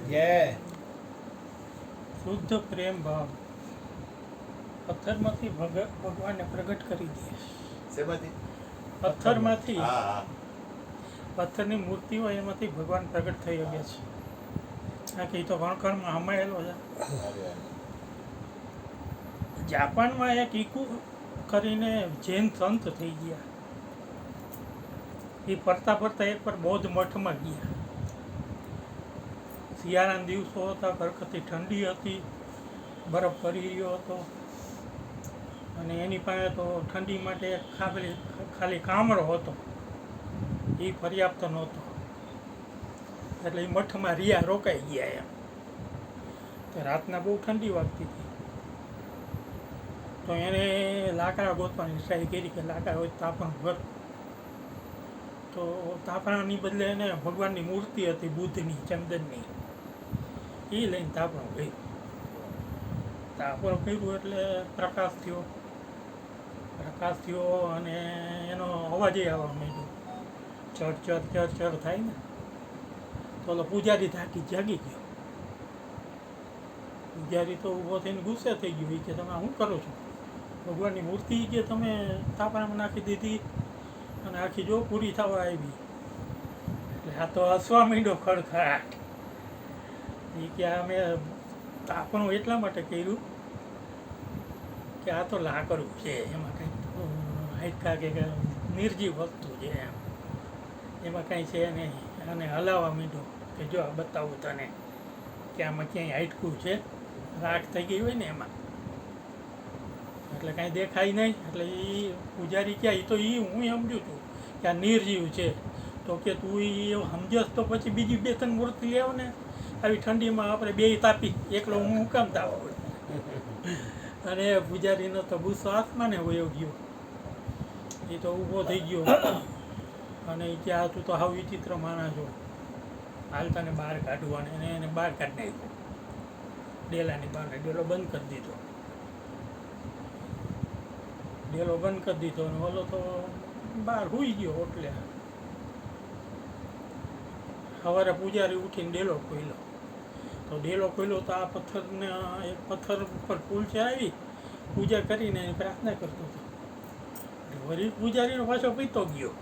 જય શુદ્ધ પ્રેમ ભાવ પથ્થરમાંથી ભગવાનને પ્રગટ કરી દે. શેમાંથી? પથ્થરમાંથી હા પથ્થરની મૂર્તિ હોય એમાંથી ભગવાન પ્રગટ થઈ ગયા છે. આ કે તો વણકરમાં હમાયેલો છે. જાપાનમાં એક ઈકુ કરીને જૈન સંત થઈ ગયા. એ ફરતા ફરતા એક પર બૌદ્ધ મઠમાં ગયા. શિયાળાના દિવસો હતા, કડકડતી ઠંડી હતી, બરફ પડી રહ્યો હતો અને એની પાસે તો ઠંડી માટે ખાલી કામળો હતો, એ પર્યાપ્ત નહોતો. એટલે એ મઠમાં રિયા રોકાઈ ગયા. એમ તો રાતના બહુ ઠંડી વાગતી હતી, તો એને લાકડા ગોતવાની ટ્રાય કરી કે લાકડા હોય તાપણ ઘર. તો તાપણાની બદલે એને ભગવાનની મૂર્તિ હતી બુદ્ધની, ચંદનની, એ લઈને તાપણું કર્યું. તાપણું કર્યું એટલે પ્રકાશ થયો અને એનો અવાજ આવવા માંડ્યો. ચડ ચડ ચડ ચડ થાય ને તો ઓલો પૂજારી જાગી ગયો. પૂજારી તો ઊભો થઈને ગુસ્સે થઈ ગયો કે તમે શું કરો છો? ભગવાનની મૂર્તિ કે તમે તાપણામાં નાખી દીધી અને આખી જો પૂરી થવા આવી. એટલે આ તો હસવા માંડ્યો ખડખડાટ. એ કે અમે તાપણું એટલા માટે કર્યું કે આ તો લાકડું છે, એમાં કંઈક હાડકા કે નિર્જીવ વસ્તુ છે, એમાં કાંઈ છે નહીં. અને હલાવવા માંડ્યો કે જો આ બતાવું તને કે આમાં ક્યાંય હાડકું છે, રાખ થઈ ગઈ હોય ને એમાં, એટલે કાંઈ દેખાય નહીં. એટલે એ પૂજારી ક્યાં, એ તો એ હું સમજું છું કે આ નિર્જીવ છે. તો કે તું એ સમજસ તો પછી બીજી 2-3 મૂર્તિ લેવો ને. આવી ઠંડીમાં આપણે બે તાપી, એકલો હું કામ તાપો. અને પૂજારીનો તો ગુસ્સો આસમાને વયો ગયો. એ તો ઊભો થઈ ગયો અને એ ક્યાં તું તો હાવ વિચિત્ર માણસ છો, હાલતાને બહાર કાઢવાને. અને એને બહાર કાઢી નાખ્યો ડેલાની બહાર. ડેલો બંધ કરી દીધો. અને ઓલો તો બહાર સૂઈ ગયો. એટલે સવારે પૂજારી ઉઠીને ડેલો ખોલ્યો. તો ડેલો ખોલ્યો તો આ પથ્થરને, એક પથ્થર ઉપર ફૂલ ચડાવી પૂજા કરીને એની પ્રાર્થના કરતો હતો. વળી પૂજારીનો પાછો પીતો ગયો.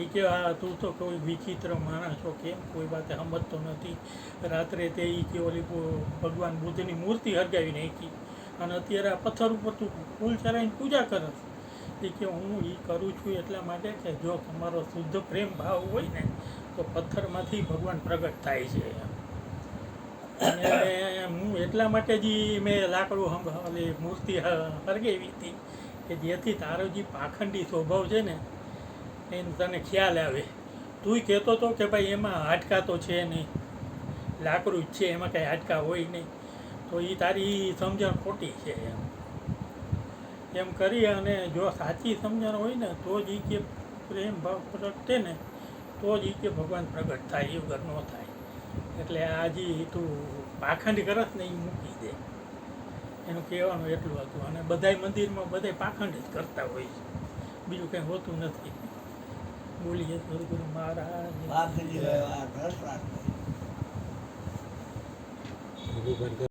એ કે આ તું તો કોઈ વિચિત્ર માણસ છો, કેમ કોઈ વાતે સમજતો નથી. રાત્રે તે એ કે ઓલી ભગવાન બુદ્ધની મૂર્તિ હરગાવી નાખી અને અત્યારે આ પથ્થર ઉપર તું ફૂલ ચડાવીને પૂજા કરસ. એ કે હું એ કરું છું એટલા માટે કે જો તમારો શુદ્ધ પ્રેમ ભાવ હોય ને તો પથ્થરમાંથી ભગવાન પ્રગટ થાય છે. અને હું એટલા માટે જ મેં લાકડું ઓલી મૂર્તિ હરગાવી હતી કે જેથી તારો જે પાખંડી સ્વભાવ છે ને એને તને ખ્યાલ આવે. તું કહેતો હતો કે ભાઈ એમાં હાડકા તો છે નહીં, લાકડું જ છે, એમાં કાંઈ હાડકા હોય નહીં. તો એ તારી સમજણ ખોટી છે. એમ કરી અને જો સાચી સમજણ હોય ને તો જ એ કે પ્રેમ ભાવ પ્રગટે ને તો જ એ કે ભગવાન પ્રગટ થાય, એ વગર ન થાય. એટલે આજે તું પાખંડ કરસ ને એ મૂકી દે, એનું કહેવાનું એટલું હતું. અને બધાય મંદિરમાં બધાય પાખંડ જ કરતા હોય છે, બીજું કંઈ હોતું નથી. બોલીએ સદગુરુ મહારાજ.